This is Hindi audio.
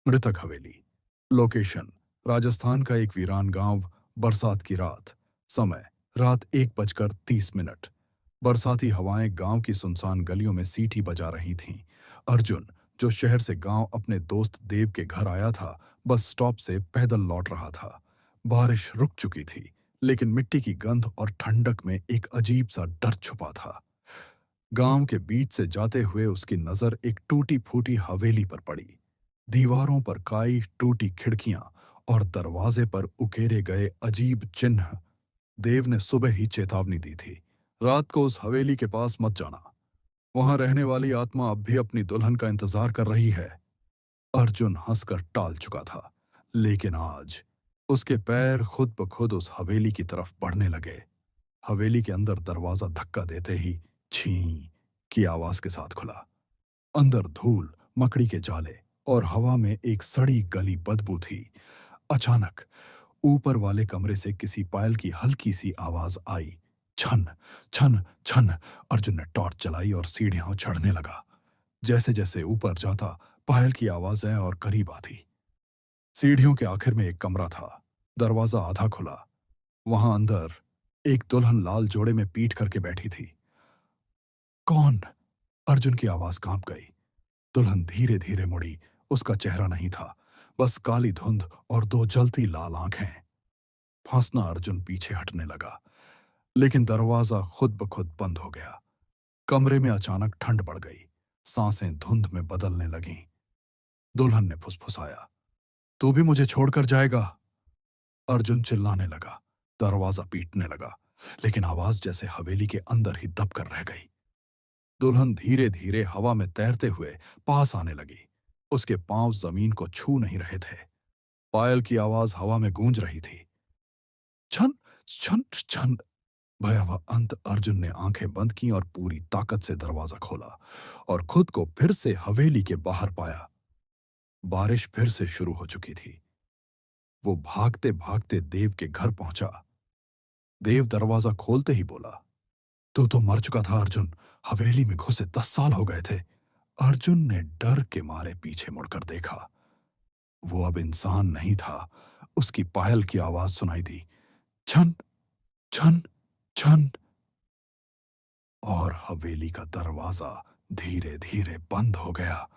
मृतक हवेली। लोकेशन राजस्थान का एक वीरान गांव। बरसात की रात। समय रात 1:30। बरसाती हवाएं गांव की सुनसान गलियों में सीटी बजा रही थीं। अर्जुन, जो शहर से गांव अपने दोस्त देव के घर आया था, बस स्टॉप से पैदल लौट रहा था। बारिश रुक चुकी थी, लेकिन मिट्टी की गंध और ठंडक में एक अजीब सा डर छुपा था। गांव के बीच से जाते हुए उसकी नजर एक टूटी फूटी हवेली पर पड़ी। दीवारों पर काई, टूटी खिड़कियां और दरवाजे पर उकेरे गए अजीब चिन्ह। देव ने सुबह ही चेतावनी दी थी, रात को उस हवेली के पास मत जाना। वहां रहने वाली आत्मा अब भी अपनी दुल्हन का इंतजार कर रही है। अर्जुन हंसकर टाल चुका था, लेकिन आज उसके पैर खुद ब खुद उस हवेली की तरफ बढ़ने लगे। हवेली के अंदर दरवाजा धक्का देते ही छी की आवाज के साथ खुला। अंदर धूल, मकड़ी के जाले और हवा में एक सड़ी गली बदबू थी। अचानक ऊपर वाले कमरे से किसी पायल की हल्की सी आवाज आई। छन छन छन। अर्जुन ने टॉर्च जलाई और सीढ़ियां चढ़ने लगा। जैसे जैसे ऊपर जाता, पायल की आवाजें और करीब आती। सीढ़ियों के आखिर में एक कमरा था। दरवाजा आधा खुला। वहां अंदर एक दुल्हन लाल जोड़े में पीठ करके बैठी थी। कौन? अर्जुन की आवाज कांप गई। दुल्हन धीरे धीरे मुड़ी। उसका चेहरा नहीं था, बस काली धुंध और दो जलती लाल आंखें। फंसना अर्जुन पीछे हटने लगा, लेकिन दरवाजा खुद ब खुद बंद हो गया। कमरे में अचानक ठंड बढ़ गई। सांसें धुंध में बदलने लगीं। दुल्हन ने फुसफुसाया, तू भी मुझे छोड़कर जाएगा? अर्जुन चिल्लाने लगा। दरवाजा पीटने लगा, लेकिन आवाज जैसे हवेली के अंदर ही दब कर रह गई। दुल्हन धीरे धीरे हवा में तैरते हुए पास आने लगी। उसके पांव जमीन को छू नहीं रहे थे। पायल की आवाज हवा में गूंज रही थी। छन छन छन। भयावह अंत। अर्जुन ने आंखें बंद की और पूरी ताकत से दरवाजा खोला और खुद को फिर से हवेली के बाहर पाया। बारिश फिर से शुरू हो चुकी थी। वो भागते भागते देव के घर पहुंचा। देव दरवाजा खोलते ही बोला, तू तो मर चुका था अर्जुन। हवेली में घुसे 10 साल हो गए थे। अर्जुन ने डर के मारे पीछे मुड़कर देखा। वो अब इंसान नहीं था। उसकी पायल की आवाज सुनाई दी, छन छन छन। और हवेली का दरवाजा धीरे धीरे बंद हो गया।